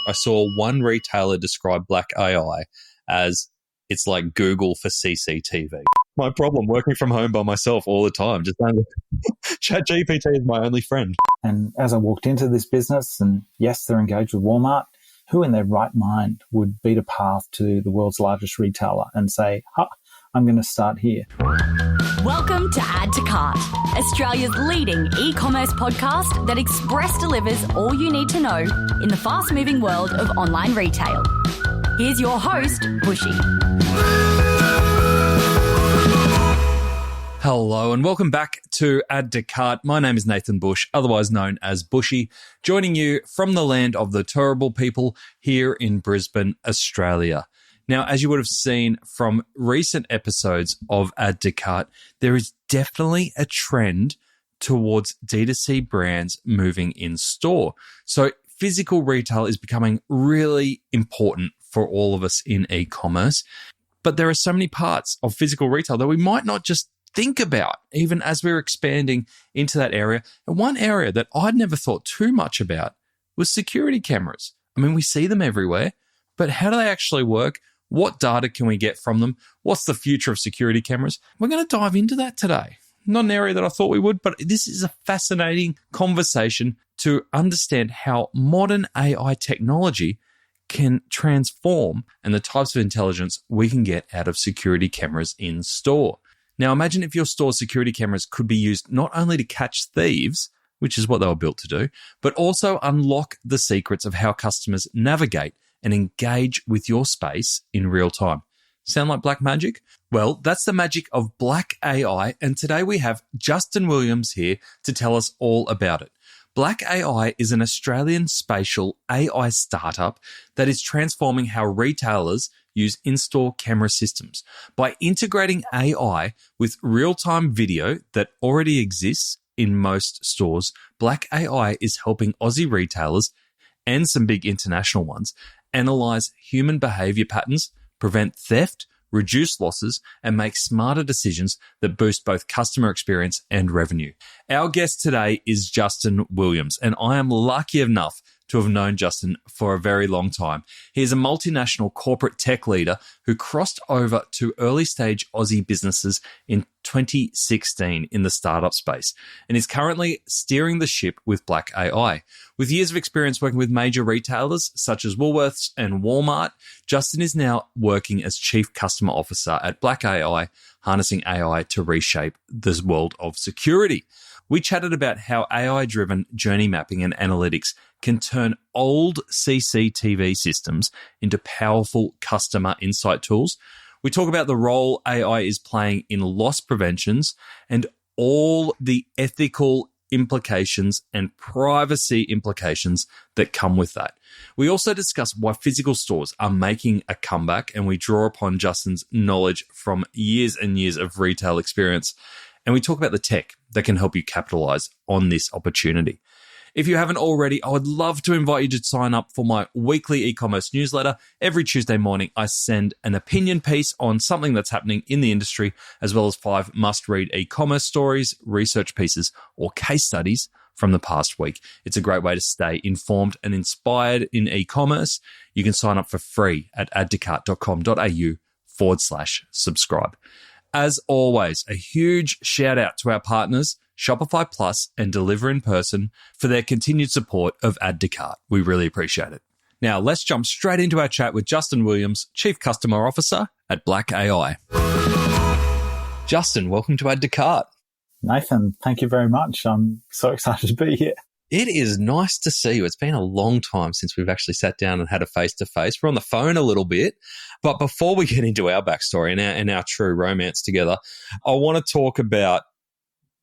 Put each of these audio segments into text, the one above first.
I saw one retailer describe Black.AI as it's like Google for CCTV. My problem, working from home by myself all the time, just ChatGPT is my only friend. And as I walked into this business, and yes, they're engaged with Walmart, who in their right mind would beat a path to the world's largest retailer and say, I'm going to start here? Welcome to Add to Cart, Australia's leading e-commerce podcast that express delivers all you need to know in the fast-moving world of online retail. Here's your host, Bushy. Hello and welcome back to Add to Cart. My name is Nathan Bush, otherwise known as Bushy, joining you from the land of the Turrbal people here in Brisbane, Australia. Now, as you would have seen from recent episodes of Add to Cart, there is definitely a trend towards D2C brands moving in store. So physical retail is becoming really important for all of us in e-commerce. But there are so many parts of physical retail that we might not just think about, even as we're expanding into that area. And one area that I'd never thought too much about was security cameras. I mean, we see them everywhere, but how do they actually work? What data can we get from them? What's the future of security cameras? We're going to dive into that today. Not an area that I thought we would, but this is a fascinating conversation to understand how modern AI technology can transform and the types of intelligence we can get out of security cameras in store. Now, imagine if your store's security cameras could be used not only to catch thieves, which is what they were built to do, but also unlock the secrets of how customers navigate and engage with your space in real time. Sound like black magic? Well, that's the magic of Black.AI, and today we have Justin Williams here to tell us all about it. Black.AI is an Australian spatial AI startup that is transforming how retailers use in-store camera systems. By integrating AI with real-time video that already exists in most stores, Black.AI is helping Aussie retailers and some big international ones analyze human behaviour patterns, prevent theft, reduce losses, and make smarter decisions that boost both customer experience and revenue. Our guest today is Justin Williams, and I am lucky enough to have known Justin for a very long time. He is a multinational corporate tech leader who crossed over to early stage Aussie businesses in 2016 in the startup space and is currently steering the ship with Black.AI. With years of experience working with major retailers such as Woolworths and Walmart, Justin is now working as Chief Customer Officer at Black.AI, harnessing AI to reshape the world of security. We chatted about how AI-driven journey mapping and analytics can turn old CCTV systems into powerful customer insight tools. We talk about the role AI is playing in loss preventions and all the ethical implications and privacy implications that come with that. We also discuss why physical stores are making a comeback, and we draw upon Justin's knowledge from years and years of retail experience. And we talk about the tech that can help you capitalize on this opportunity. If you haven't already, I would love to invite you to sign up for my weekly e-commerce newsletter. Every Tuesday morning, I send an opinion piece on something that's happening in the industry, as well as 5 must-read e-commerce stories, research pieces, or case studies from the past week. It's a great way to stay informed and inspired in e-commerce. You can sign up for free at addtocart.com.au/subscribe. As always, a huge shout out to our partners, Shopify Plus and Deliver in Person, for their continued support of Add to Cart. We really appreciate it. Now, let's jump straight into our chat with Justin Williams, Chief Customer Officer at Black.AI. Justin, welcome to Add to Cart. Nathan, thank you very much. I'm so excited to be here. It is nice to see you. It's been a long time since we've actually sat down and had a face-to-face. We're on the phone a little bit. But before we get into our backstory and our true romance together, I want to talk about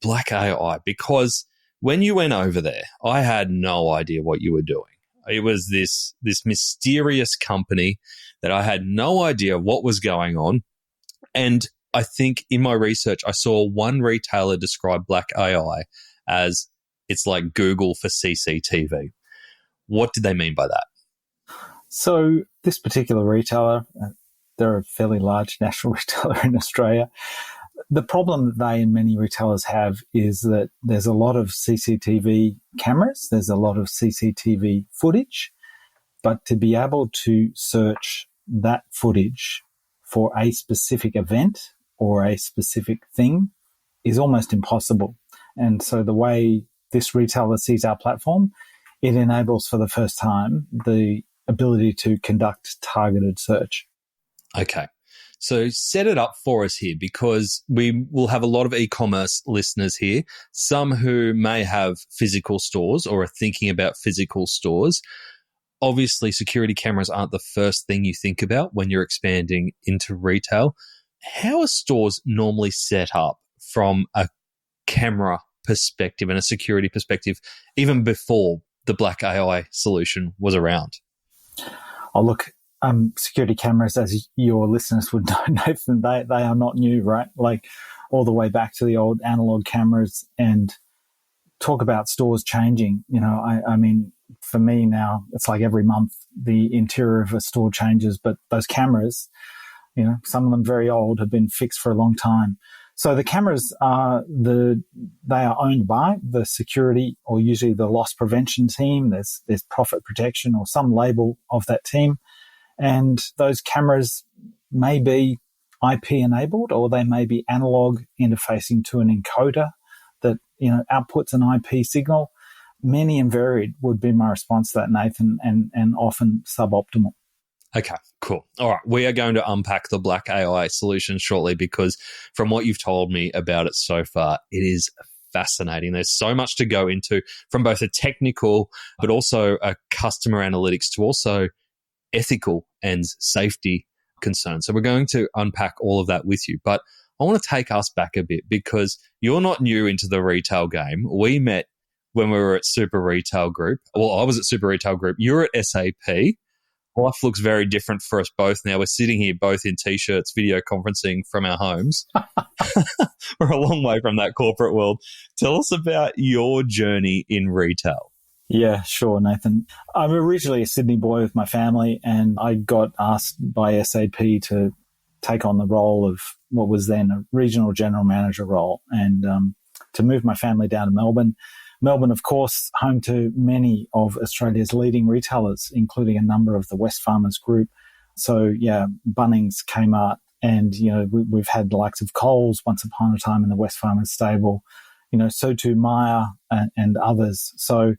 Black.AI, because when you went over there, I had no idea what you were doing. It was this mysterious company that I had no idea what was going on. And I think in my research, I saw one retailer describe Black.AI as it's like Google for CCTV. What did they mean by that? So this particular retailer, they're a fairly large national retailer in Australia. The problem that they and many retailers have is that there's a lot of CCTV cameras, there's a lot of CCTV footage, But to be able to search that footage for a specific event or a specific thing is almost impossible. And so the way this retailer sees our platform, it enables for the first time the ability to conduct targeted search. Okay. So set it up for us here, because we will have a lot of e-commerce listeners here, some who may have physical stores or are thinking about physical stores. Obviously, security cameras aren't the first thing you think about when you're expanding into retail. How are stores normally set up from a camera perspective and a security perspective, even before the Black.AI solution was around? Oh, look, security cameras, as your listeners would know, Nathan, they are not new, right? Like all the way back to the old analog cameras. And talk about stores changing. You know, I mean, for me now, it's like every month the interior of a store changes, but those cameras, you know, some of them very old, have been fixed for a long time. So the cameras they are owned by the security or usually the loss prevention team. There's profit protection or some label of that team. And those cameras may be IP enabled, or they may be analog interfacing to an encoder that, you know, outputs an IP signal. Many and varied would be my response to that, Nathan, and often suboptimal. Okay, cool. All right. We are going to unpack the Black.AI solution shortly, because from what you've told me about it so far, it is fascinating. There's so much to go into, from both a technical but also a customer analytics to also ethical and safety concerns. So we're going to unpack all of that with you. But I want to take us back a bit, because you're not new into the retail game. We met when we were at Super Retail Group. Well, I was at Super Retail Group. You're at SAP. Life looks very different for us both now. We're sitting here both in T-shirts, video conferencing from our homes. We're a long way from that corporate world. Tell us about your journey in retail. Yeah, sure, Nathan. I'm originally a Sydney boy with my family, and I got asked by SAP to take on the role of what was then a regional general manager role, and to move my family down to Melbourne. Melbourne, of course, home to many of Australia's leading retailers, including a number of the Wesfarmers Group. So, yeah, Bunnings, Kmart, and, you know, we've had the likes of Coles once upon a time in the Wesfarmers stable, you know, so too Myer and others. So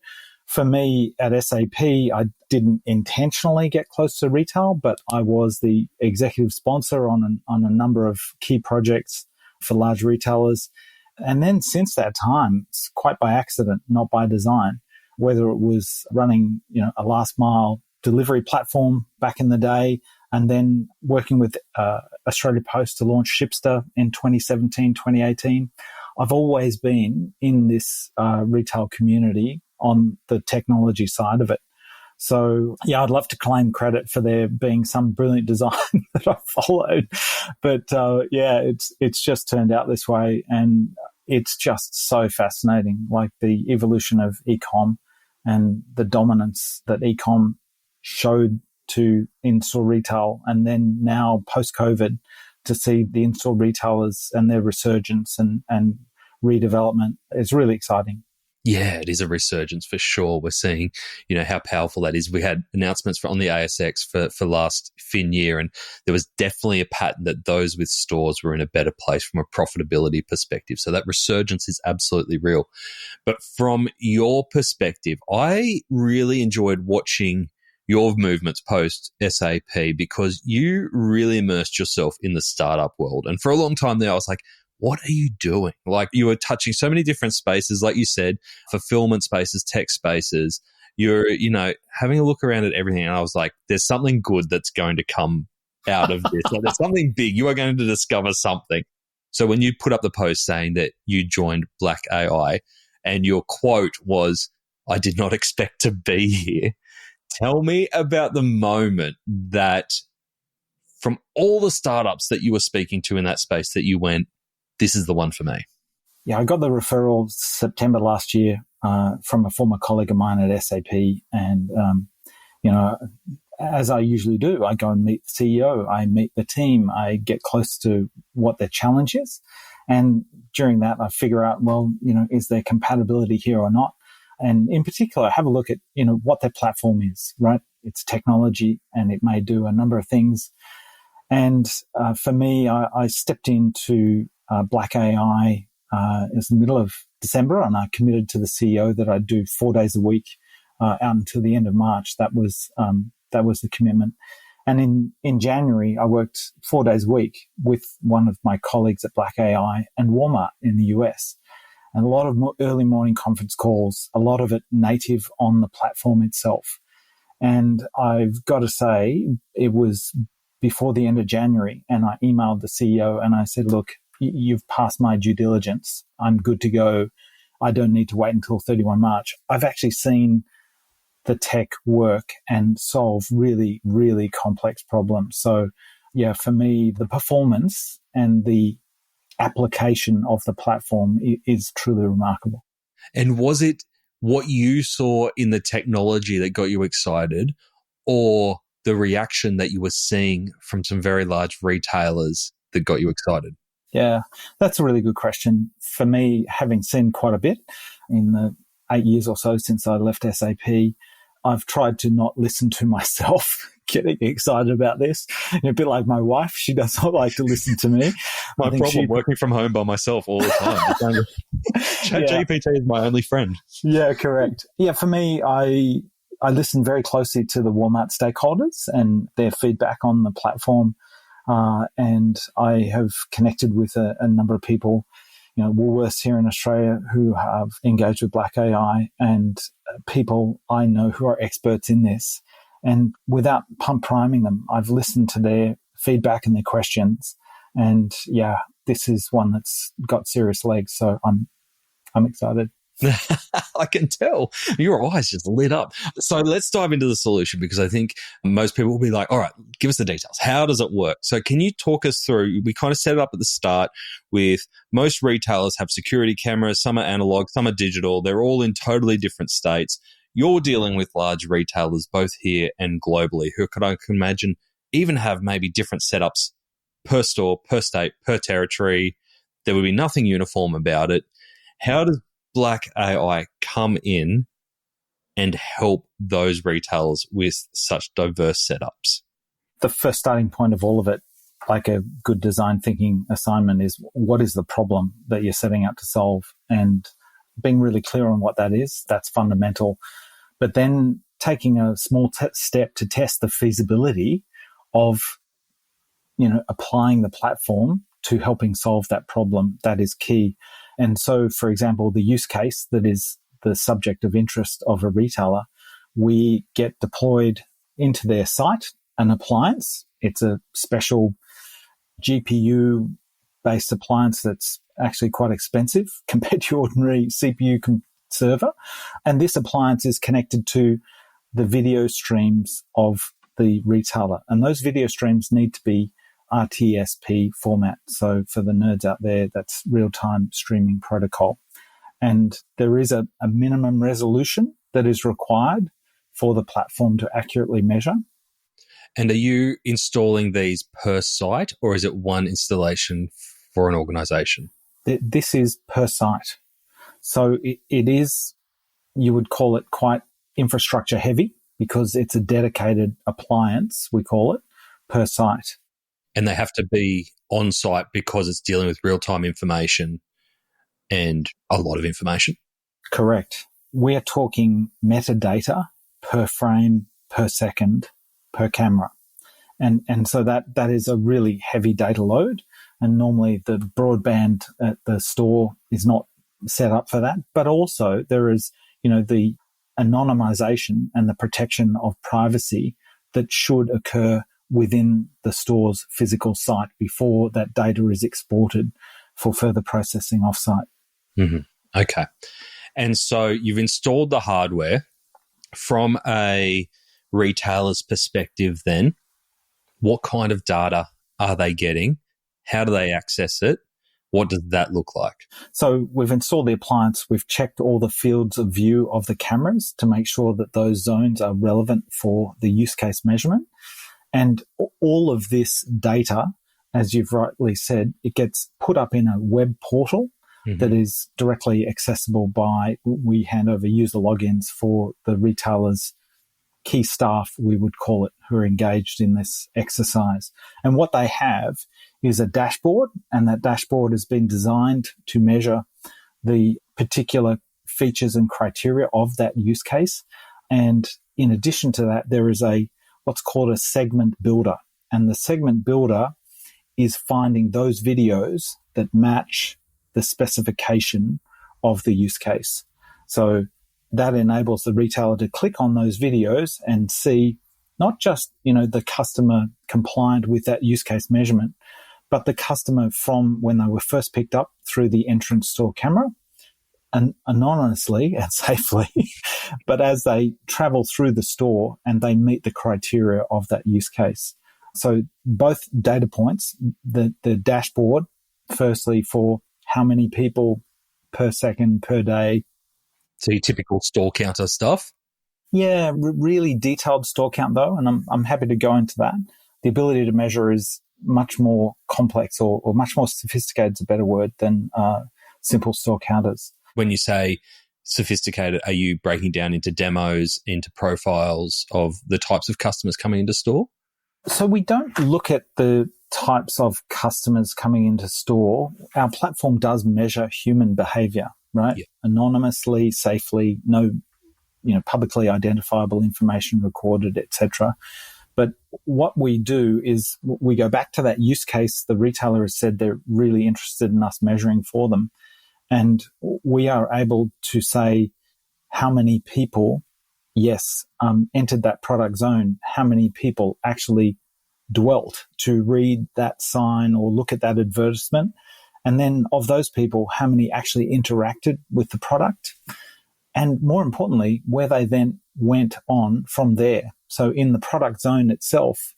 for me at SAP, I didn't intentionally get close to retail, but I was the executive sponsor on a number of key projects for large retailers. And then since that time, it's quite by accident, not by design, whether it was running, you know, a last mile delivery platform back in the day, and then working with Australia Post to launch Shipster in 2017, 2018. I've always been in this retail community on the technology side of it. So, yeah, I'd love to claim credit for there being some brilliant design that I followed. But, yeah, it's just turned out this way. And it's just so fascinating, like the evolution of e-com and the dominance that e-com showed to in-store retail. And then now, post-COVID, to see the in-store retailers and their resurgence and redevelopment is really exciting. Yeah, it is a resurgence for sure. We're seeing, you know, how powerful that is. We had announcements on the ASX for last fin year, and there was definitely a pattern that those with stores were in a better place from a profitability perspective. So that resurgence is absolutely real. But from your perspective, I really enjoyed watching your movements post SAP, because you really immersed yourself in the startup world. And for a long time there, I was like, what are you doing? Like, you were touching so many different spaces, like you said, fulfillment spaces, tech spaces. You're, you know, having a look around at everything. And I was like, there's something good that's going to come out of this. Like, there's something big. You are going to discover something. So when you put up the post saying that you joined Black.AI and your quote was, "I did not expect to be here," tell me about the moment that from all the startups that you were speaking to in that space that you went, this is the one for me. Yeah, I got the referral September last year from a former colleague of mine at SAP. And, you know, as I usually do, I go and meet the CEO, I meet the team, I get close to what their challenge is. And during that, I figure out, well, you know, is there compatibility here or not? And in particular, have a look at, you know, what their platform is, right? it's technology and it may do a number of things. And for me, I stepped into Black.AI in the middle of December, and I committed to the CEO that I'd do 4 days a week out until the end of March. That was the commitment. And in January, I worked 4 days a week with one of my colleagues at Black.AI and Walmart in the US. And a lot of early morning conference calls, a lot of it native on the platform itself. And I've got to say, it was before the end of January, and I emailed the CEO and I said, look, you've passed my due diligence. I'm good to go. I don't need to wait until 31 March. I've actually seen the tech work and solve really, really complex problems. So, yeah, for me, the performance and the application of the platform is truly remarkable. And was it what you saw in the technology that got you excited, or the reaction that you were seeing from some very large retailers that got you excited? Yeah, that's a really good question. For me, having seen quite a bit in the 8 years or so since I left SAP, I've tried to not listen to myself getting excited about this. A bit like my wife, she does not like to listen to me. My problem, working from home by myself all the time. ChatGPT is my only friend. Yeah, correct. Yeah, for me, I listen very closely to the Walmart stakeholders and their feedback on the platform. And I have connected with a number of people, Woolworths here in Australia who have engaged with Black.AI, and people I know who are experts in this. And without priming them, I've listened to their feedback and their questions. And yeah, this is one that's got serious legs. So I'm excited. I can tell your eyes just lit up. So let's dive into the solution, because I think most people will be like, all right, give us the details. How does it work? So can you talk us through, we kind of set it up at the start with most retailers have security cameras, some are analog, some are digital. They're all in totally different states. You're dealing with large retailers, both here and globally, who I can imagine even have maybe different setups per store, per state, per territory. There would be nothing uniform about it. How does Black.AI come in and help those retailers with such diverse setups? The first starting point of all of it, like a good design thinking assignment, is what is the problem that you're setting out to solve? And being really clear on what that is, that's fundamental. But then taking a small step to test the feasibility of, applying the platform to helping solve that problem, that is key. And so, for example, the use case that is the subject of interest of a retailer, we get deployed into their site an appliance. It's a special GPU-based appliance that's actually quite expensive compared to your ordinary CPU server. And this appliance is connected to the video streams of the retailer. And those video streams need to be RTSP format. So for the nerds out there, that's real-time streaming protocol. And there is a minimum resolution that is required for the platform to accurately measure. And are you installing these per site, or is it one installation for an organization? This is per site. So it is, you would call it quite infrastructure heavy, because it's a dedicated appliance, we call it, per site. And they have to be on site because it's dealing with real-time information and a lot of information? Correct. We are talking metadata per frame, per second, per camera. And so that is a really heavy data load. And normally the broadband at the store is not set up for that. But also there is, the anonymization and the protection of privacy that should occur within the store's physical site before that data is exported for further processing offsite. Mm-hmm. Okay. And so you've installed the hardware. From a retailer's perspective then, what kind of data are they getting? How do they access it? What does that look like? So we've installed the appliance. We've checked all the fields of view of the cameras to make sure that those zones are relevant for the use case measurement. And all of this data, as you've rightly said, it gets put up in a web portal that is directly accessible by, we hand over user logins for the retailers key staff, we would call it, who are engaged in this exercise. And what they have is a dashboard, and that dashboard has been designed to measure the particular features and criteria of that use case. And in addition to that, there is what's called a segment builder. And the segment builder is finding those videos that match the specification of the use case. So that enables the retailer to click on those videos and see not just, the customer compliant with that use case measurement, but the customer from when they were first picked up through the entrance store camera and anonymously and safely, but as they travel through the store and they meet the criteria of that use case. So both data points, the dashboard, firstly for how many people per second, per day. So your typical store counter stuff? Yeah, really detailed store count though, and I'm happy to go into that. The ability to measure is much more complex or much more sophisticated is a better word than simple store counters. When you say sophisticated, are you breaking down into demos, into profiles of the types of customers coming into store? So we don't look at the types of customers coming into store. Our platform does measure human behavior, right? Yeah. Anonymously, safely, no, publicly identifiable information recorded, etc. But what we do is we go back to that use case. The retailer has said they're really interested in us measuring for them. And we are able to say how many people, entered that product zone, how many people actually dwelt to read that sign or look at that advertisement. And then of those people, how many actually interacted with the product. And more importantly, where they then went on from there. So in the product zone itself,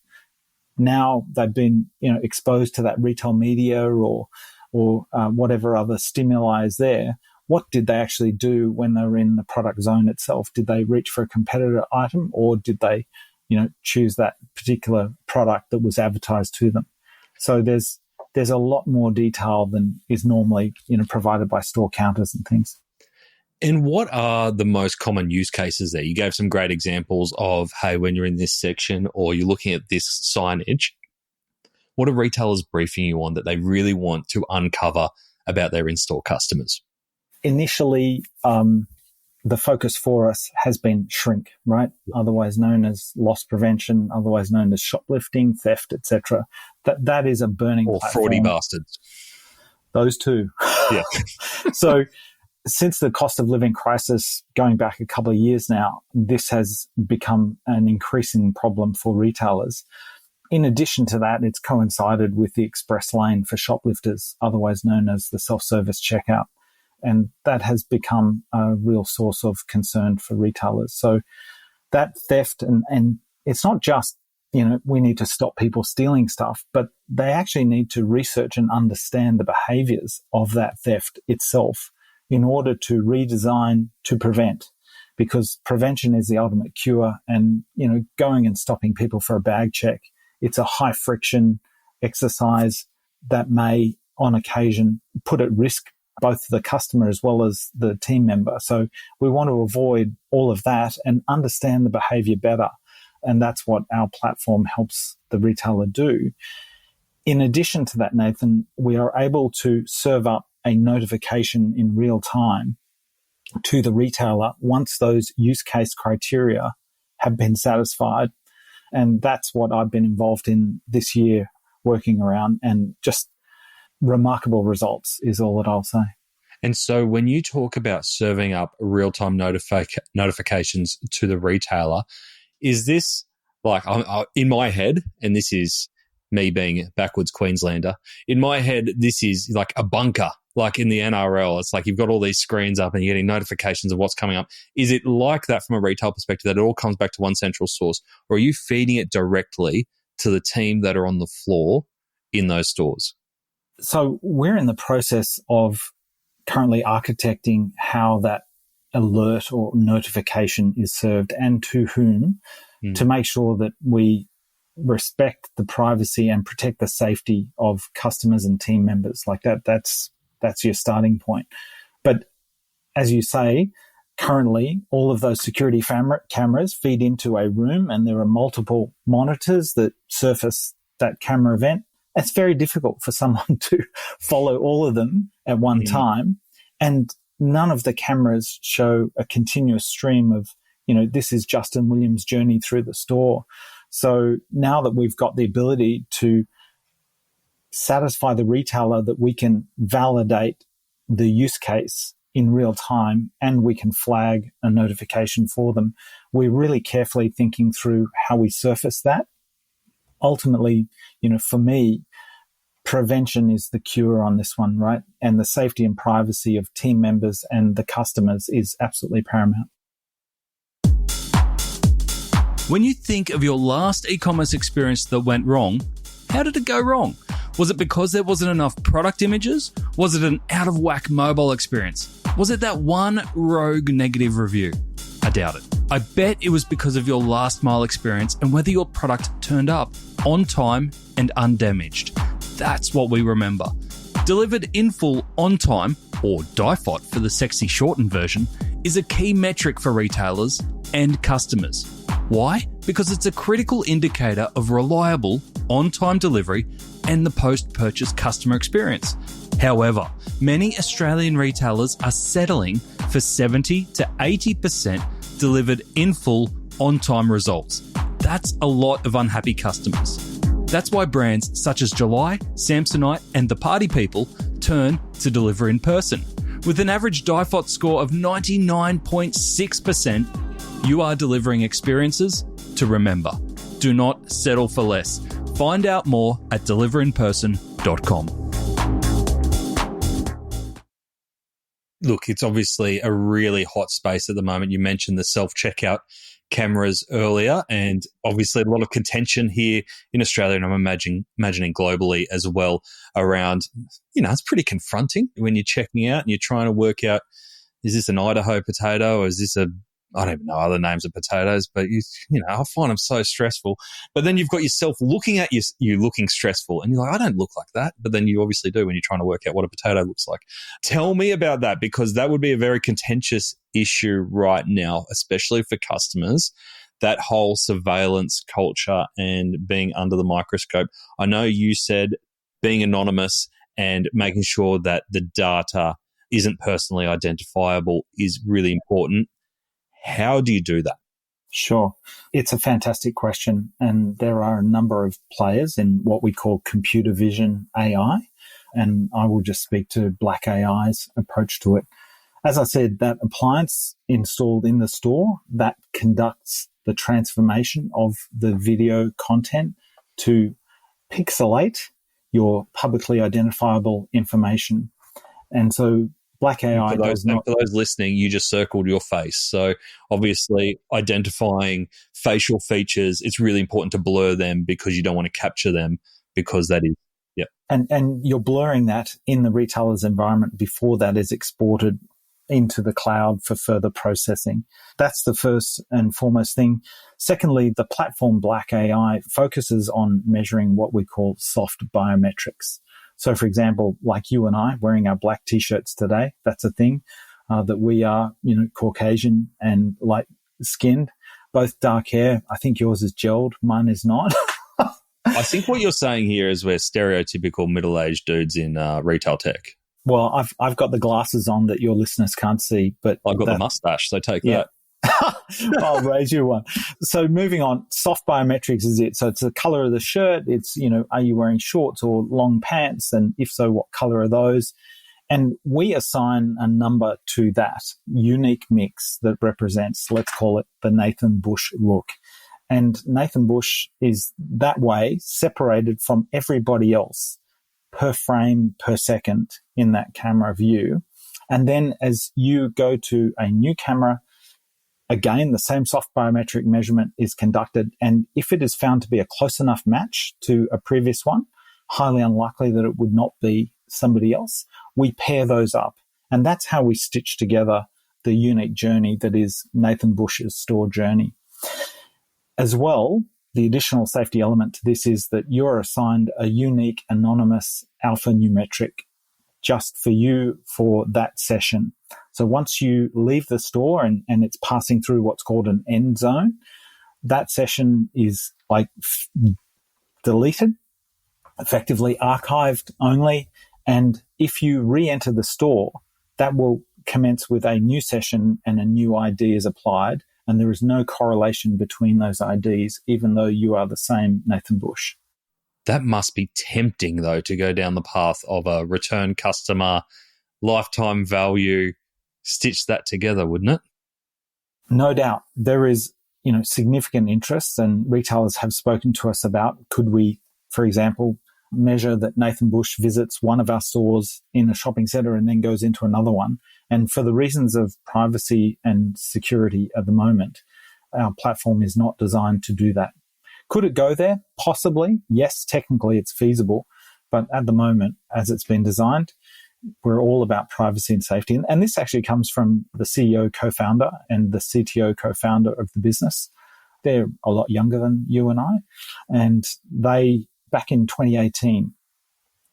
now they've been, exposed to that retail media or whatever other stimuli is there. What did they actually do when they were in the product zone itself? Did they reach for a competitor item, or did they, choose that particular product that was advertised to them? So there's a lot more detail than is normally, provided by store counters and things. And what are the most common use cases there? You gave some great examples of, hey, when you're in this section or you're looking at this signage, what are retailers briefing you on that they really want to uncover about their in-store customers? Initially, the focus for us has been shrink, right? Otherwise known as loss prevention, otherwise known as shoplifting, theft, etc. That is a burning platform. Fraudy bastards. Those two. Yeah. So since the cost of living crisis going back a couple of years now, this has become an increasing problem for retailers. In addition to that, it's coincided with the express lane for shoplifters, otherwise known as the self-service checkout. And that has become a real source of concern for retailers. So that theft, and it's not just, we need to stop people stealing stuff, but they actually need to research and understand the behaviors of that theft itself in order to redesign to prevent, because prevention is the ultimate cure. And, going and stopping people for a bag check, it's a high friction exercise that may on occasion put at risk both the customer as well as the team member. So we want to avoid all of that and understand the behavior better. And that's what our platform helps the retailer do. In addition to that, Nathan, we are able to serve up a notification in real time to the retailer once those use case criteria have been satisfied. And that's what I've been involved in this year, working around, and just remarkable results is all that I'll say. And so when you talk about serving up real-time notifications to the retailer, is this like, in my head, and this is me being a backwards Queenslander, in my head, this is like a bunker, like in the NRL. It's like you've got all these screens up and you're getting notifications of what's coming up. Is it like that from a retail perspective, that it all comes back to one central source? Or are you feeding it directly to the team that are on the floor in those stores? So we're in the process of currently architecting how that alert or notification is served and to whom, to make sure that we respect the privacy and protect the safety of customers and team members. Like that's your starting point. But as you say, Currently, all of those security cameras feed into a room, and there are multiple monitors that surface that camera event. It's very difficult for someone to follow all of them at one time. And none of the cameras show a continuous stream of, this is Justin Williams' journey through the store. So now that we've got the ability to satisfy the retailer that we can validate the use case in real time and we can flag a notification for them, we're really carefully thinking through how we surface that. Ultimately, for me, prevention is the cure on this one, right? And the safety and privacy of team members and the customers is absolutely paramount. When you think of your last e-commerce experience that went wrong, how did it go wrong? Was it because there wasn't enough product images? Was it an out-of-whack mobile experience? Was it that one rogue negative review? I doubt it. I bet it was because of your last mile experience and whether your product turned up on time and undamaged. That's what we remember. Delivered in full on time, or DIFOT for the sexy shortened version, is a key metric for retailers and customers. Why? Because it's a critical indicator of reliable, on-time delivery and the post-purchase customer experience. However, many Australian retailers are settling for 70 to 80% delivered in full, on-time results. That's a lot of unhappy customers. That's why brands such as July, Samsonite and The Party People turn to deliver in person. With an average DIFOT score of 99.6%, you are delivering experiences to remember. Do not settle for less. Find out more at deliverinperson.com. Look, it's obviously a really hot space at the moment. You mentioned the self-checkout cameras earlier, and obviously a lot of contention here in Australia, and I'm imagining globally as well around, it's pretty confronting when you're checking out and you're trying to work out, is this an Idaho potato or is this I don't even know other names of potatoes, but I find them so stressful. But then you've got yourself looking at you looking stressful, and you're like, I don't look like that. But then you obviously do when you're trying to work out what a potato looks like. Tell me about that, because that would be a very contentious issue right now, especially for customers. That whole surveillance culture and being under the microscope. I know you said being anonymous and making sure that the data isn't personally identifiable is really important. How do you do that? Sure. It's a fantastic question. And there are a number of players in what we call computer vision AI. And I will just speak to Black.AI's approach to it. As I said, that appliance installed in the store that conducts the transformation of the video content to pixelate your publicly identifiable information. And so Black.AI does not... For those listening, you just circled your face. So obviously identifying facial features, it's really important to blur them because you don't want to capture them, because that is, yeah. And you're blurring that in the retailer's environment before that is exported into the cloud for further processing. That's the first and foremost thing. Secondly, the platform Black.AI focuses on measuring what we call soft biometrics. So, for example, like you and I wearing our black T-shirts today, that's a thing that we are, Caucasian and light-skinned, both dark hair. I think yours is gelled, mine is not. I think what you're saying here is we're stereotypical middle-aged dudes in retail tech. Well, I've got the glasses on that your listeners can't see, but I've got the mustache, so take that. I'll raise you one. So moving on, soft biometrics is it. So it's the color of the shirt. It's, are you wearing shorts or long pants? And if so, what color are those? And we assign a number to that unique mix that represents, let's call it the Nathan Bush look. And Nathan Bush is that way separated from everybody else per frame per second in that camera view. And then as you go to a new camera, again, the same soft biometric measurement is conducted. And if it is found to be a close enough match to a previous one, highly unlikely that it would not be somebody else, we pair those up. And that's how we stitch together the unique journey that is Nathan Bush's store journey. As well, the additional safety element to this is that you're assigned a unique anonymous alphanumeric just for you for that session. So once you leave the store and it's passing through what's called an end zone, that session is deleted, effectively archived only. And if you re-enter the store, that will commence with a new session and a new ID is applied. And there is no correlation between those IDs, even though you are the same Nathan Bush. That must be tempting, though, to go down the path of a return customer, lifetime value, stitch that together, wouldn't it? No doubt. There is, significant interest, and retailers have spoken to us about, could we, for example, measure that Nathan Bush visits one of our stores in a shopping centre and then goes into another one. And for the reasons of privacy and security at the moment, our platform is not designed to do that. Could it go there? Possibly. Yes, technically it's feasible. But at the moment, as it's been designed, we're all about privacy and safety. And this actually comes from the CEO co-founder and the CTO co-founder of the business. They're a lot younger than you and I. And they, back in 2018,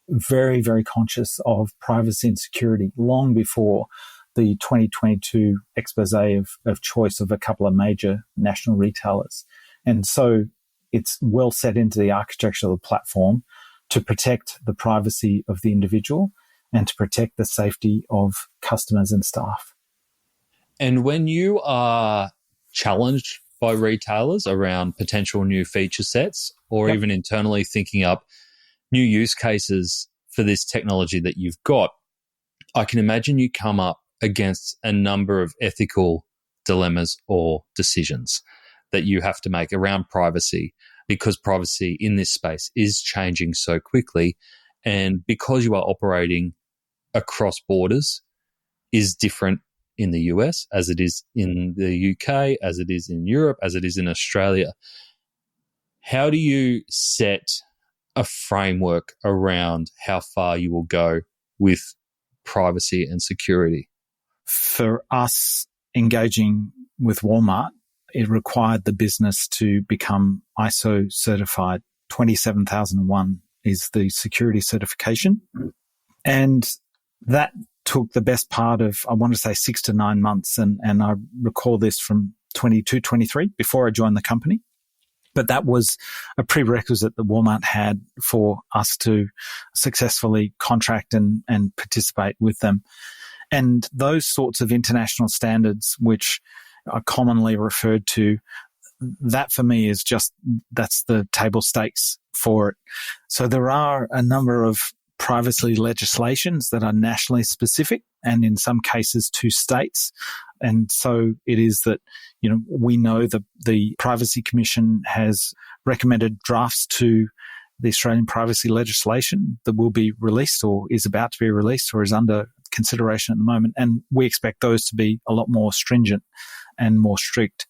very, very conscious of privacy and security long before the 2022 expose of choice of a couple of major national retailers. And so it's well set into the architecture of the platform to protect the privacy of the individual and to protect the safety of customers and staff. And when you are challenged by retailers around potential new feature sets or even internally thinking up new use cases for this technology that you've got, I can imagine you come up against a number of ethical dilemmas or decisions that you have to make around privacy, because privacy in this space is changing so quickly. And because you are operating across borders is different in the US as it is in the UK, as it is in Europe, as it is in Australia. How do you set a framework around how far you will go with privacy and security? For us engaging with Walmart, it required the business to become ISO certified. 27001 is the security certification. And that took the best part of, I want to say, 6 to 9 months. And I recall this from 22, 23, before I joined the company. But that was a prerequisite that Walmart had for us to successfully contract and participate with them. And those sorts of international standards, which are commonly referred to, that for me is just, that's the table stakes for it. So there are a number of privacy legislations that are nationally specific and in some cases to states. And so it is that, we know that the Privacy Commission has recommended drafts to the Australian privacy legislation that will be released or is about to be released or is under consideration at the moment. And we expect those to be a lot more stringent and more strict.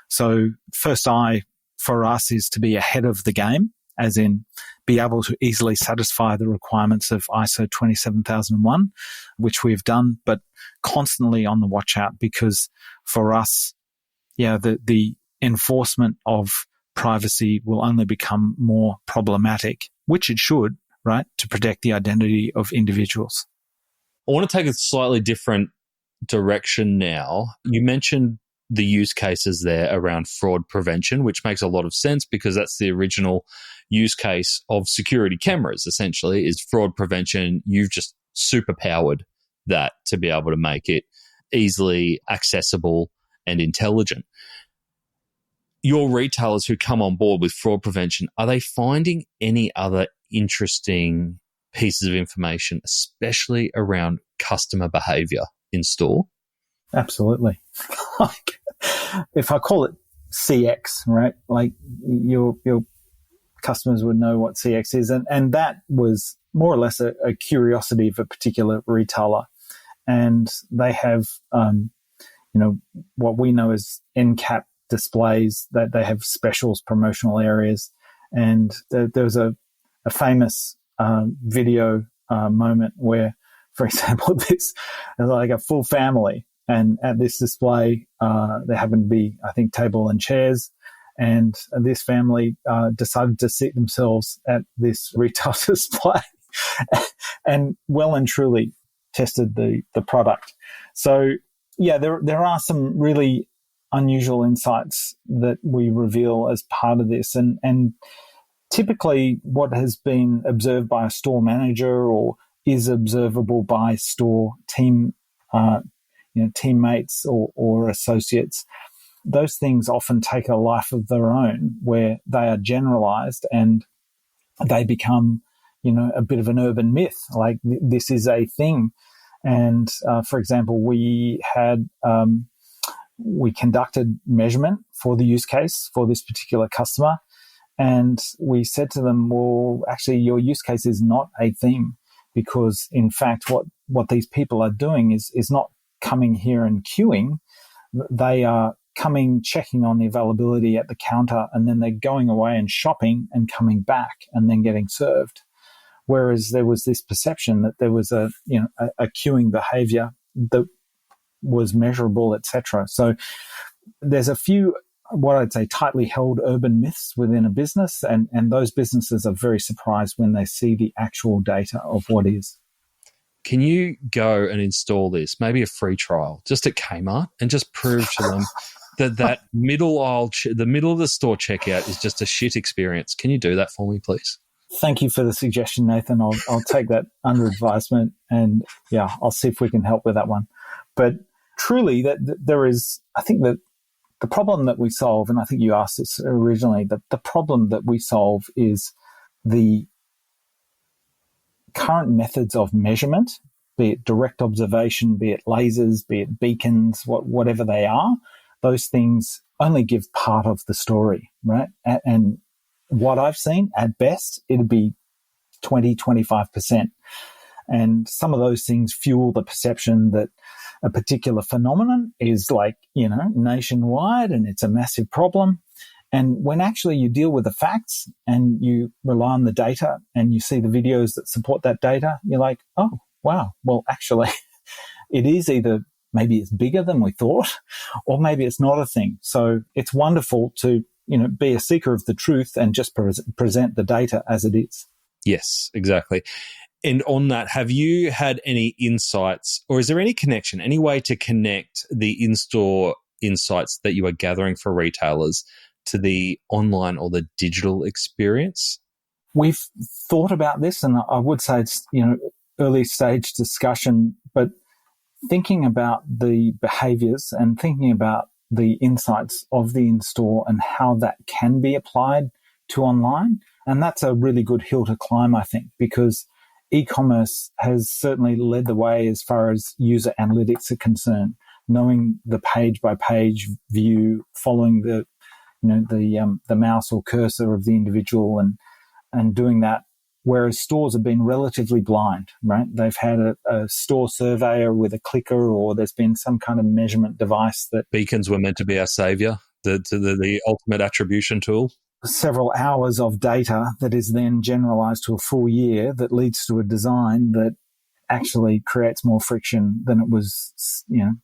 So first eye for us is to be ahead of the game, as in be able to easily satisfy the requirements of ISO 27001, which we've done, but constantly on the watch out, because for us, the enforcement of privacy will only become more problematic, which it should, right, to protect the identity of individuals. I want to take a slightly different direction now. You mentioned the use cases there around fraud prevention, which makes a lot of sense because that's the original use case of security cameras, essentially, is fraud prevention. You've just superpowered that to be able to make it easily accessible and intelligent. Your retailers who come on board with fraud prevention, are they finding any other interesting pieces of information, especially around customer behaviour in store? Absolutely. If I call it CX, right? Like your customers would know what CX is. And that was more or less a curiosity of a particular retailer. And they have, what we know as end cap displays, that they have specials, promotional areas. And there was a famous video moment where, for example, this is like a full family. And at this display, there happened to be, I think, table and chairs. And this family decided to seat themselves at this retail display and well and truly tested the product. So yeah, there are some really unusual insights that we reveal as part of this. And typically what has been observed by a store manager or is observable by store team, teammates or associates, those things often take a life of their own where they are generalized and they become, a bit of an urban myth. Like this is a thing. And for example, we conducted measurement for the use case for this particular customer. And we said to them, well, actually, your use case is not a thing, because in fact, what these people are doing is not coming here and queuing. They are coming, checking on the availability at the counter, and then they're going away and shopping and coming back and then getting served. Whereas there was this perception that there was a queuing behavior that was measurable, etc. So there's a few, what I'd say, tightly held urban myths within a business, and those businesses are very surprised when they see the actual data of what is. Can you go and install this, maybe a free trial, just at Kmart, and just prove to them that middle aisle, the middle of the store checkout is just a shit experience? Can you do that for me, please? Thank you for the suggestion, Nathan. I'll take that under advisement, and yeah, I'll see if we can help with that one. But truly, that there is, I think that the problem that we solve, and I think you asked this originally, that the problem that we solve is the current methods of measurement, be it direct observation, be it lasers, be it beacons, whatever they are, those things only give part of the story, right? And what I've seen, at best, it'd be 20-25%. And some of those things fuel the perception that a particular phenomenon is nationwide and it's a massive problem. And when actually you deal with the facts and you rely on the data and you see the videos that support that data, you're like, oh, wow, well, actually, it is either maybe it's bigger than we thought, or maybe it's not a thing. So it's wonderful to, be a seeker of the truth and just present the data as it is. Yes, exactly. And on that, have you had any insights, or is there any connection, any way to connect the in-store insights that you are gathering for retailers to the online or the digital experience? We've thought about this, and I would say it's, early stage discussion, but thinking about the behaviors and thinking about the insights of the in-store and how that can be applied to online. And that's a really good hill to climb, I think, because e-commerce has certainly led the way as far as user analytics are concerned, knowing the page-by-page view, following the mouse or cursor of the individual and doing that, whereas stores have been relatively blind, right? They've had a store surveyor with a clicker, or there's been some kind of measurement device that... Beacons were meant to be our saviour, the ultimate attribution tool. Several hours of data that is then generalized to a full year that leads to a design that actually creates more friction than it was,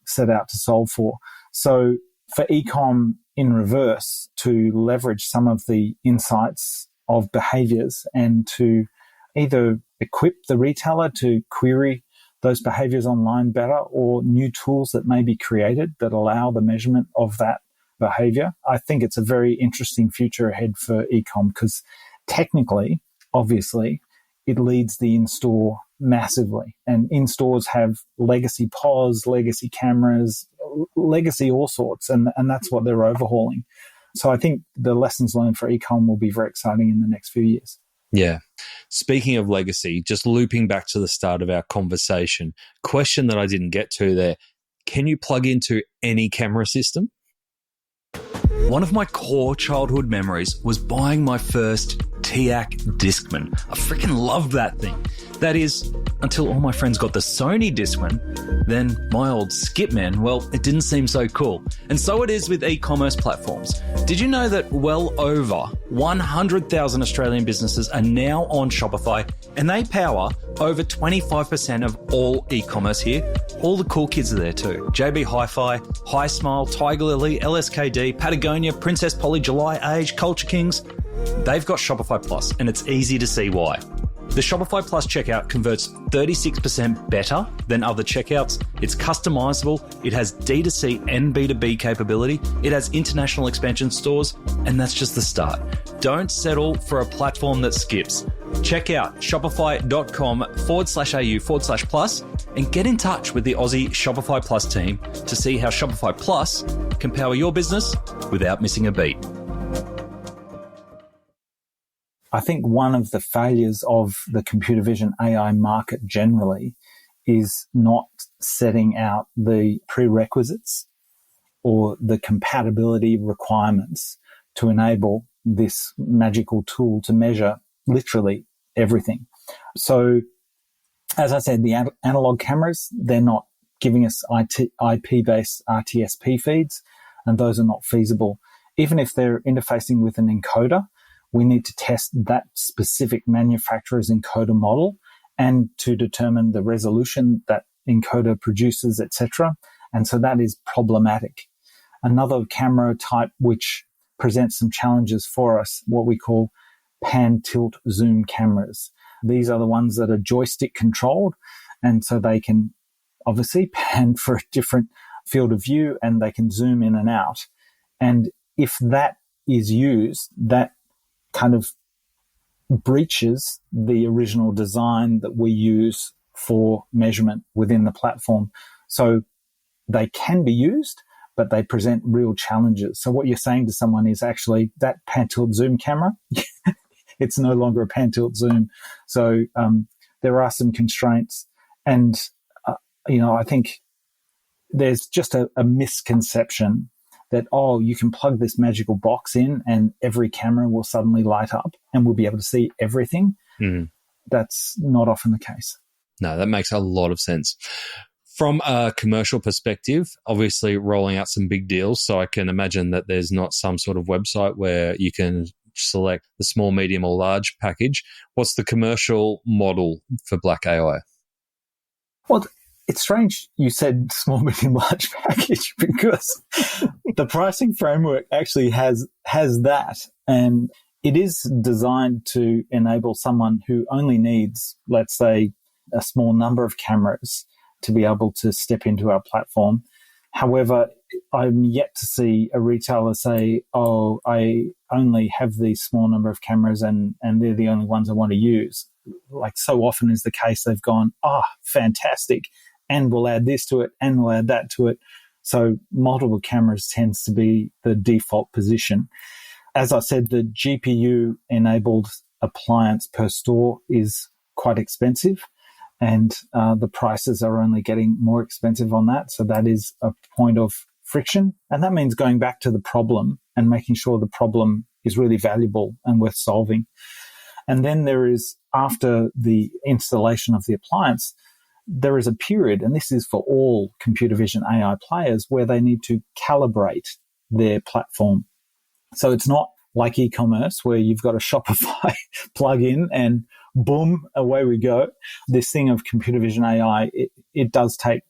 set out to solve for. So for e-com in reverse, to leverage some of the insights of behaviors and to either equip the retailer to query those behaviors online better, or new tools that may be created that allow the measurement of that behavior. I think it's a very interesting future ahead for e-com, because technically, obviously, it leads the in-store massively. And in-stores have legacy POS, legacy cameras, legacy all sorts, and that's what they're overhauling. So I think the lessons learned for e-com will be very exciting in the next few years. Yeah. Speaking of legacy, just looping back to the start of our conversation, question that I didn't get to there, can you plug into any camera system? One of my core childhood memories was buying my first TIAC Discman. I freaking loved that thing. That is, until all my friends got the Sony Discman, then my old Skipman, well, it didn't seem so cool. And so it is with e-commerce platforms. Did you know that well over 100,000 Australian businesses are now on Shopify, and they power over 25% of all e-commerce here? All the cool kids are there too. JB Hi-Fi, Hi Smile, Tiger Lily, LSKD, Patagonia, Princess Polly, July Age, Culture Kings. They've got Shopify Plus, and it's easy to see why. The Shopify Plus checkout converts 36% better than other checkouts. It's customizable. It has D2C and B2B capability. It has international expansion stores, and that's just the start. Don't settle for a platform that skips. Check out shopify.com/au/plus and get in touch with the Aussie Shopify Plus team to see how Shopify Plus can power your business without missing a beat. I think one of the failures of the computer vision AI market generally is not setting out the prerequisites or the compatibility requirements to enable this magical tool to measure literally everything. So, as I said, the analog cameras, they're not giving us IP-based RTSP feeds, and those are not feasible. Even if they're interfacing with an encoder, we need to test that specific manufacturer's encoder model and to determine the resolution that encoder produces, etc. And so that is problematic. Another camera type which presents some challenges for us, what we call pan, tilt, zoom cameras. These are the ones that are joystick controlled, and so they can obviously pan for a different field of view and they can zoom in and out. And if that is used, that kind of breaches the original design that we use for measurement within the platform. So they can be used, but they present real challenges. So what you're saying to someone is actually that pan tilt zoom camera, it's no longer a pan tilt zoom. So there are some constraints. And, I think there's just a misconception that, you can plug this magical box in and every camera will suddenly light up and we'll be able to see everything. Mm. That's not often the case. No, that makes a lot of sense. From a commercial perspective, obviously rolling out some big deals, so I can imagine that there's not some sort of website where you can select the small, medium or large package. What's the commercial model for Black.AI? Well, it's strange you said small, medium, large package because the pricing framework actually has that, and it is designed to enable someone who only needs, let's say, a small number of cameras to be able to step into our platform. However, I'm yet to see a retailer say, I only have these small number of cameras and they're the only ones I want to use. Like so often is the case, they've gone, fantastic, and we'll add this to it, and we'll add that to it. So multiple cameras tends to be the default position. As I said, the GPU-enabled appliance per store is quite expensive, and the prices are only getting more expensive on that. So that is a point of friction. And that means going back to the problem and making sure the problem is really valuable and worth solving. And then there is, after the installation of the appliance, there is a period, and this is for all computer vision AI players, where they need to calibrate their platform. So it's not like e-commerce where you've got a Shopify plug-in and boom, away we go. This thing of computer vision AI, it does take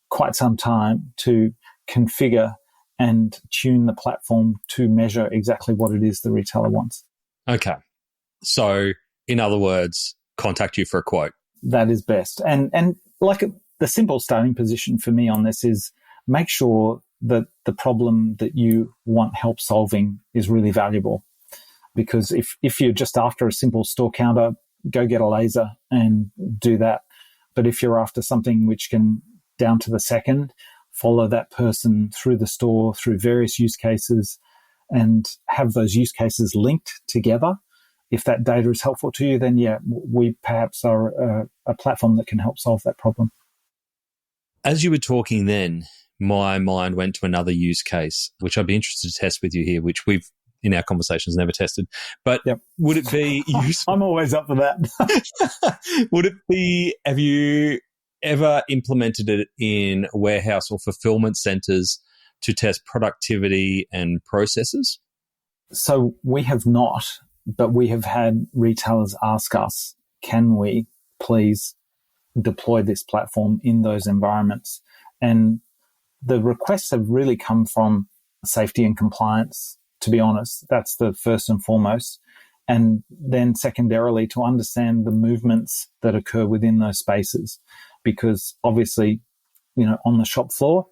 quite some time to configure and tune the platform to measure exactly what it is the retailer wants. Okay. So, in other words, contact you for a quote. That is best. And like the simple starting position for me on this is make sure that the problem that you want help solving is really valuable. Because if you're just after a simple store counter, go get a laser and do that. But if you're after something which can, down to the second, follow that person through the store, through various use cases, and have those use cases linked together, if that data is helpful to you, then we perhaps are a platform that can help solve that problem. As you were talking then, my mind went to another use case, which I'd be interested to test with you here, which we've, in our conversations, never tested. But Would it be useful? I'm always up for that. Would it be, have you ever implemented it in warehouse or fulfillment centers to test productivity and processes? So we have not, but we have had retailers ask us, can we please deploy this platform in those environments? And the requests have really come from safety and compliance, to be honest. That's the first and foremost. and then secondarily to understand the movements that occur within those spaces, because obviously, on the shop floor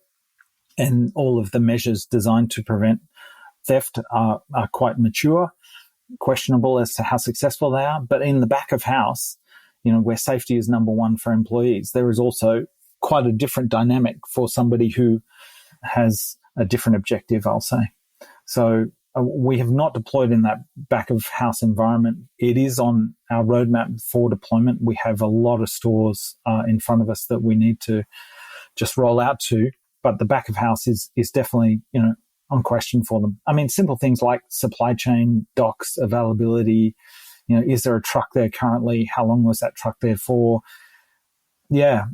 and all of the measures designed to prevent theft are quite mature, questionable as to how successful they are. But in the back of house, where safety is number one for employees, there is also quite a different dynamic for somebody who has a different objective, I'll say. So we have not deployed in that back of house environment. It is on our roadmap for deployment. We have a lot of stores in front of us that we need to just roll out to, but the back of house is definitely, on question for them. I mean, simple things like supply chain, docks, availability, is there a truck there currently? How long was that truck there for? Yeah,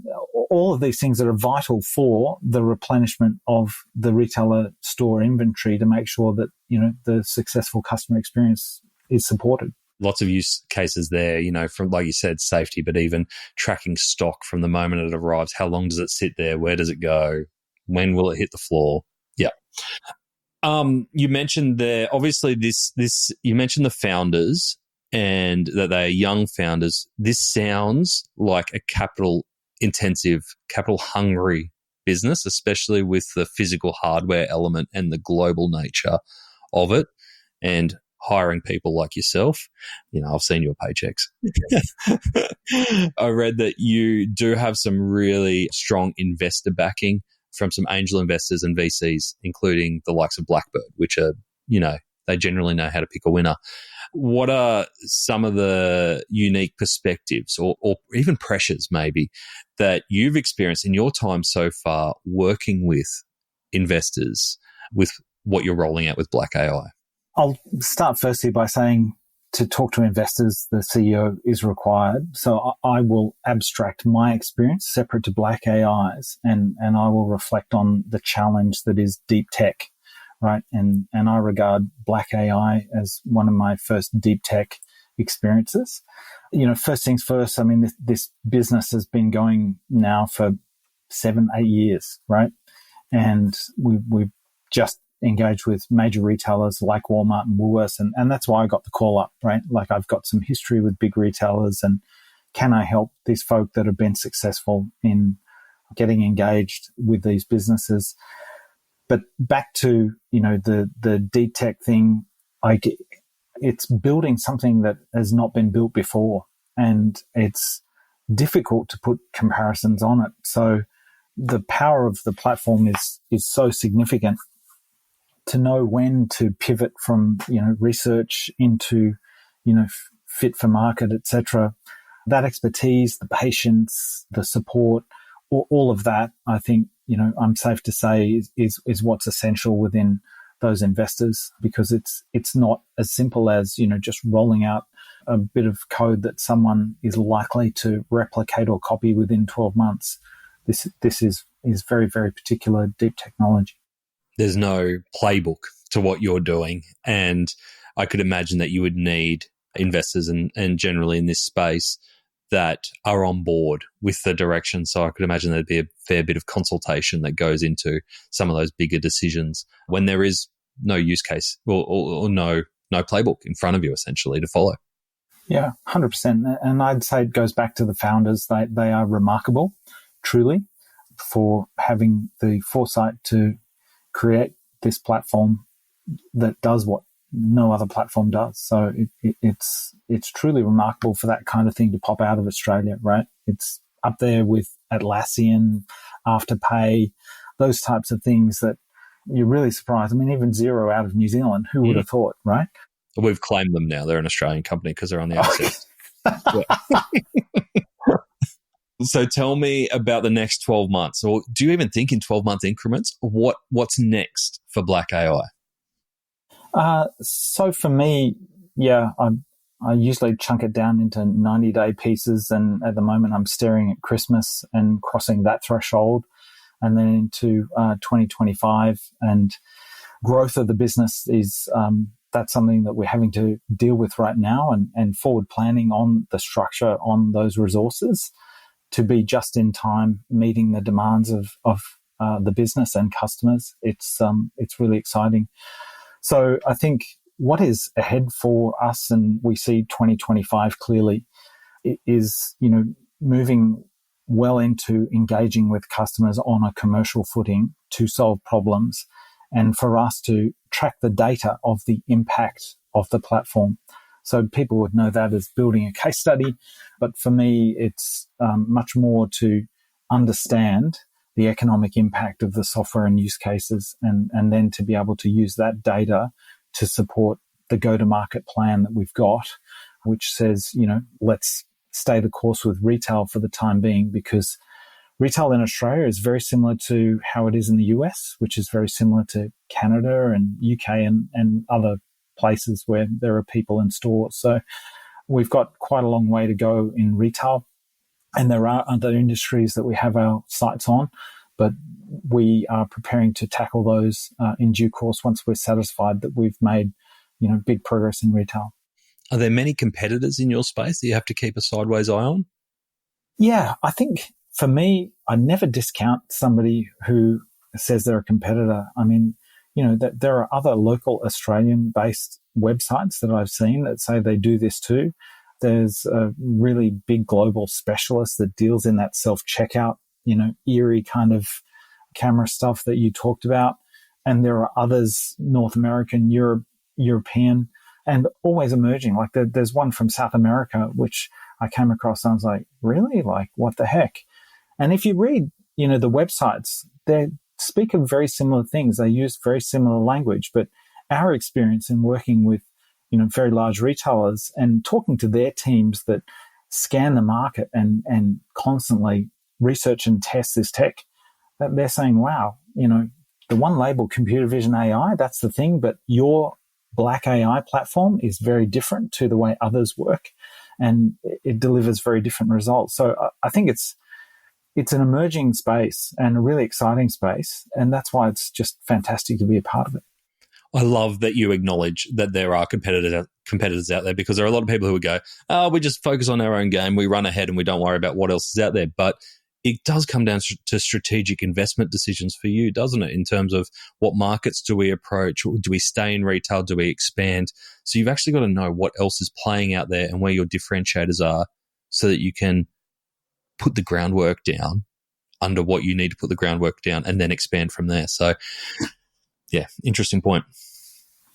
all of these things that are vital for the replenishment of the retailer store inventory to make sure that, the successful customer experience is supported. Lots of use cases there, from, like you said, safety, but even tracking stock from the moment it arrives. How long does it sit there? Where does it go? When will it hit the floor? Yeah. You mentioned there, obviously you mentioned the founders and that they are young founders. This sounds like a capital-intensive, capital-hungry business, especially with the physical hardware element and the global nature of it, and hiring people like yourself. I've seen your paychecks. I read that you do have some really strong investor backing from some angel investors and VCs, including the likes of Blackbird, which are, they generally know how to pick a winner. What are some of the unique perspectives or even pressures maybe that you've experienced in your time so far working with investors with what you're rolling out with Black.AI? I'll start firstly by saying to talk to investors, the CEO is required. So I will abstract my experience separate to Black.AI's and I will reflect on the challenge that is deep tech, right? And I regard Black.AI as one of my first deep tech experiences. First things first, I mean, this business has been going now for 7-8 years, right? And we've just engaged with major retailers like Walmart and Woolworths, and that's why I got the call up, right? Like, I've got some history with big retailers, and can I help these folk that have been successful in getting engaged with these businesses? But back to, the deep tech thing, it's building something that has not been built before, and it's difficult to put comparisons on it. So the power of the platform is so significant. To know when to pivot from, research into, fit for market, etc. That expertise, the patience, the support, all of that, I think, I'm safe to say is what's essential within those investors, because it's not as simple as, just rolling out a bit of code that someone is likely to replicate or copy within 12 months. This is very, very particular deep technology. There's no playbook to what you're doing. And I could imagine that you would need investors and generally in this space that are on board with the direction. So I could imagine there'd be a fair bit of consultation that goes into some of those bigger decisions when there is no use case or no playbook in front of you essentially to follow. Yeah, 100%. And I'd say it goes back to the founders. They are remarkable, truly, for having the foresight to create this platform that does what no other platform does. So it's truly remarkable for that kind of thing to pop out of Australia, right? It's up there with Atlassian, Afterpay, those types of things that you're really surprised. I mean, even Xero out of New Zealand, who would have thought, right? We've claimed them now. They're an Australian company because they're on the ASX. So tell me about the next 12 months. Or do you even think in 12-month increments? What's next for Black.AI? So for me, I usually chunk it down into 90-day pieces. And at the moment, I'm staring at Christmas and crossing that threshold, and then into 2025. And growth of the business is that's something that we're having to deal with right now, and forward planning on the structure on those resources to be just in time meeting the demands of the business and customers. It's really exciting. So I think, what is ahead for us, and we see 2025 clearly, is, moving well into engaging with customers on a commercial footing to solve problems, and for us to track the data of the impact of the platform. So people would know that as building a case study, but for me, it's much more to understand the economic impact of the software and use cases, and then to be able to use that data to support the go-to-market plan that we've got, which says, let's stay the course with retail for the time being, because retail in Australia is very similar to how it is in the US, which is very similar to Canada and UK and other places where there are people in stores. So we've got quite a long way to go in retail. And there are other industries that we have our sights on, but we are preparing to tackle those in due course once we're satisfied that we've made, big progress in retail. Are there many competitors in your space that you have to keep a sideways eye on? Yeah, I think for me, I never discount somebody who says they're a competitor. I mean, that there are other local Australian-based websites that I've seen that say they do this too. There's a really big global specialist that deals in that self-checkout, eerie kind of camera stuff that you talked about. And there are others, North American, European, and always emerging. Like there's one from South America, which I came across and I was like, really? Like, what the heck? And if you read, the websites, they speak of very similar things. They use very similar language, but our experience in working with very large retailers and talking to their teams that scan the market and constantly research and test this tech, that they're saying, wow, the one label computer vision AI, that's the thing, but your Black.AI platform is very different to the way others work, and it delivers very different results. So I think it's an emerging space and a really exciting space, and that's why it's just fantastic to be a part of it. I love that you acknowledge that there are competitors out there, because there are a lot of people who would go, we just focus on our own game, we run ahead and we don't worry about what else is out there. But it does come down to strategic investment decisions for you, doesn't it, in terms of what markets do we approach? Do we stay in retail? Do we expand? So you've actually got to know what else is playing out there and where your differentiators are, so that you can put the groundwork down under what you need to put the groundwork down and then expand from there. So yeah, interesting point.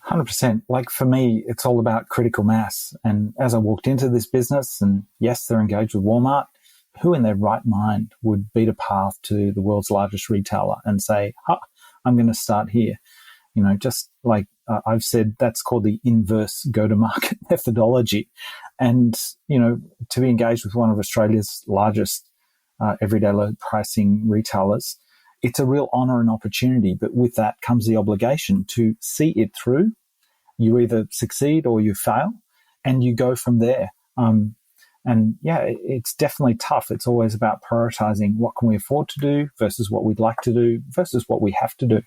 100%. Like for me, it's all about critical mass. And as I walked into this business, and yes, they're engaged with Walmart, who in their right mind would beat a path to the world's largest retailer and say, I'm going to start here? Just like I've said, that's called the inverse go-to-market methodology. And, to be engaged with one of Australia's largest everyday low pricing retailers, it's a real honor and opportunity, but with that comes the obligation to see it through. You either succeed or you fail, and you go from there. And yeah, it's definitely tough. It's always about prioritizing what can we afford to do versus what we'd like to do versus what we have to do.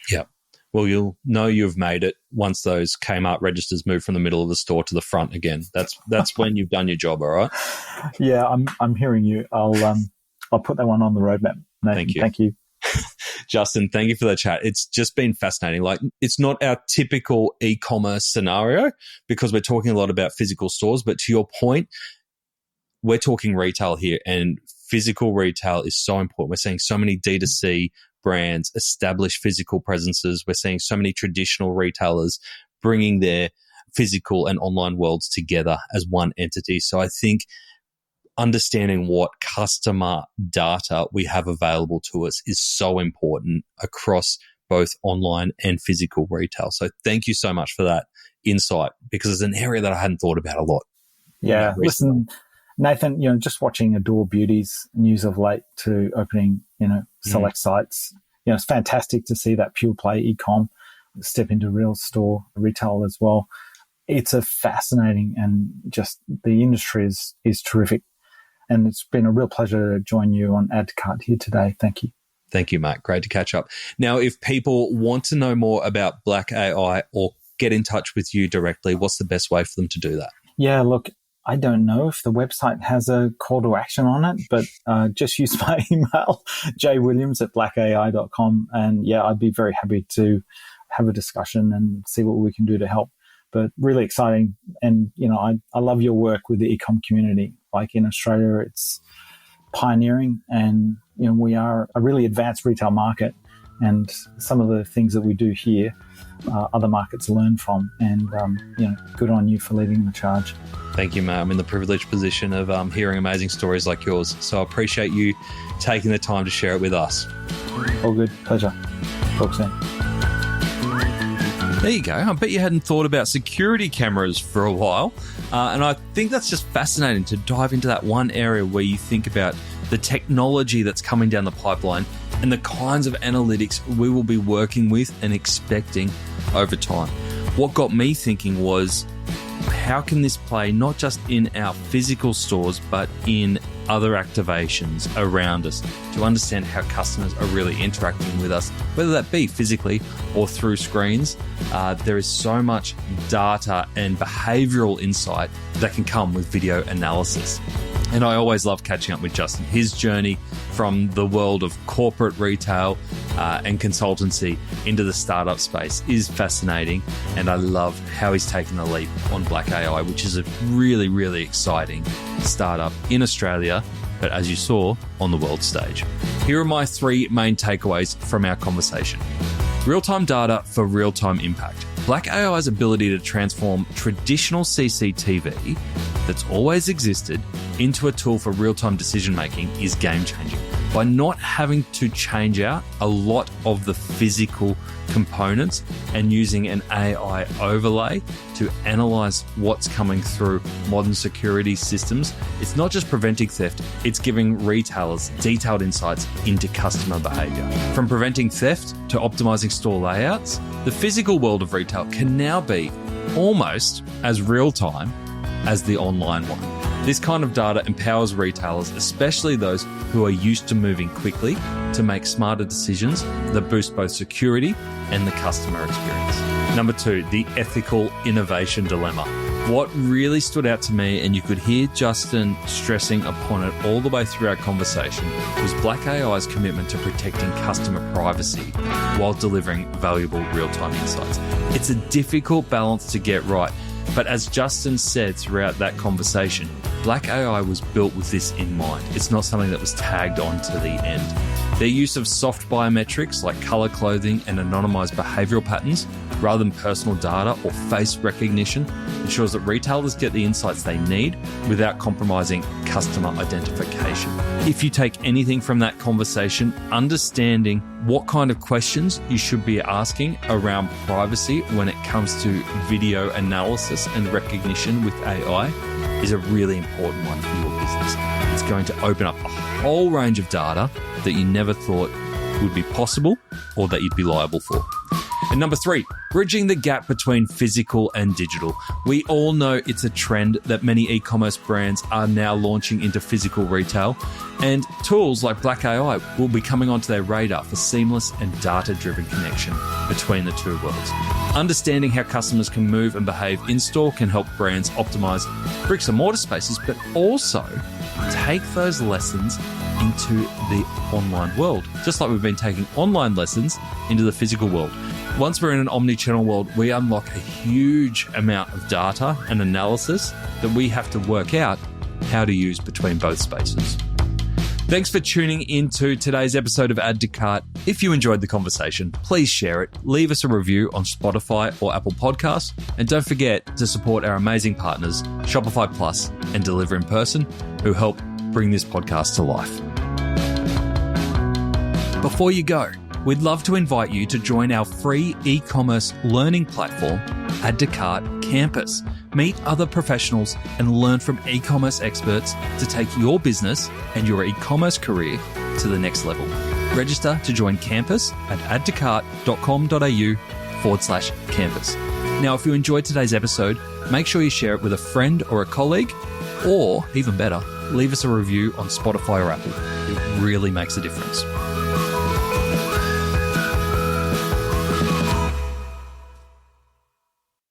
Yeah. Well, you'll know you've made it once those Kmart registers move from the middle of the store to the front again. That's when you've done your job, all right? Yeah, I'm hearing you. I'll put that one on the roadmap, Nathan. Thank you. Justin, thank you for the chat. It's just been fascinating. Like, it's not our typical e-commerce scenario because we're talking a lot about physical stores, but to your point, we're talking retail here, and physical retail is so important. We're seeing so many D2C brands establish physical presences. We're seeing so many traditional retailers bringing their physical and online worlds together as one entity. So I think understanding what customer data we have available to us is so important across both online and physical retail. So thank you so much for that insight, because it's an area that I hadn't thought about a lot. Yeah, listen, Nathan, just watching Adore Beauty's news of late to opening, select sites, it's fantastic to see that pure play e-com step into real store retail as well. It's a fascinating, and just the industry is terrific. And it's been a real pleasure to join you on Add to Cart here today. Thank you. Thank you, Matt. Great to catch up. Now, if people want to know more about Black.AI or get in touch with you directly, what's the best way for them to do that? Yeah, look, I don't know if the website has a call to action on it, but just use my email, jwilliams@blackai.com. And yeah, I'd be very happy to have a discussion and see what we can do to help. but really exciting. And, I love your work with the e-com community. Like in Australia, it's pioneering, and, we are a really advanced retail market, and some of the things that we do here, other markets learn from, and, good on you for leading the charge. Thank you, mate. I'm in the privileged position of hearing amazing stories like yours. So I appreciate you taking the time to share it with us. All good. Pleasure. Talk soon. There you go. I bet you hadn't thought about security cameras for a while. And I think that's just fascinating to dive into that one area where you think about the technology that's coming down the pipeline and the kinds of analytics we will be working with and expecting over time. What got me thinking was, how can this play not just in our physical stores, but in other activations around us, to understand how customers are really interacting with us, whether that be physically or through screens. There is so much data and behavioral insight that can come with video analysis. And I always love catching up with Justin. His journey from the world of corporate retail and consultancy into the startup space is fascinating. And I love how he's taken the leap on Black.AI, which is a really, really exciting startup in Australia, but as you saw, on the world stage. Here are my 3 main takeaways from our conversation. Real-time data for real-time impact. Black.AI's ability to transform traditional CCTV that's always existed into a tool for real-time decision-making is game-changing. By not having to change out a lot of the physical components and using an AI overlay to analyze what's coming through modern security systems, it's not just preventing theft, it's giving retailers detailed insights into customer behavior. From preventing theft to optimizing store layouts, the physical world of retail can now be almost as real-time as the online one. This kind of data empowers retailers, especially those who are used to moving quickly, to make smarter decisions that boost both security and the customer experience. Number 2, the ethical innovation dilemma. What really stood out to me, and you could hear Justin stressing upon it all the way through our conversation, was Black.AI's commitment to protecting customer privacy while delivering valuable real-time insights. It's a difficult balance to get right, but as Justin said throughout that conversation, Black.AI was built with this in mind. It's not something that was tagged on to the end. Their use of soft biometrics like color clothing and anonymized behavioral patterns rather than personal data or face recognition ensures that retailers get the insights they need without compromising customer identification. If you take anything from that conversation, understanding what kind of questions you should be asking around privacy when it comes to video analysis and recognition with AI is a really important one for your business. It's going to open up a whole range of data that you never thought would be possible or that you'd be liable for. And number 3, bridging the gap between physical and digital. We all know it's a trend that many e-commerce brands are now launching into physical retail, and tools like Black.AI will be coming onto their radar for seamless and data-driven connection between the two worlds. Understanding how customers can move and behave in-store can help brands optimize bricks and mortar spaces, but also take those lessons into the online world, just like we've been taking online lessons into the physical world. Once we're in an omni-channel world, we unlock a huge amount of data and analysis that we have to work out how to use between both spaces. Thanks for tuning into today's episode of Add to Cart. If you enjoyed the conversation, please share it, leave us a review on Spotify or Apple Podcasts, and don't forget to support our amazing partners, Shopify Plus and Deliver in Person, who help bring this podcast to life. Before you go, we'd love to invite you to join our free e-commerce learning platform, Add to Cart Campus. Meet other professionals and learn from e-commerce experts to take your business and your e-commerce career to the next level. Register to join Campus at addtocart.com.au/campus. Now, if you enjoyed today's episode, make sure you share it with a friend or a colleague, or even better, leave us a review on Spotify or Apple. It really makes a difference.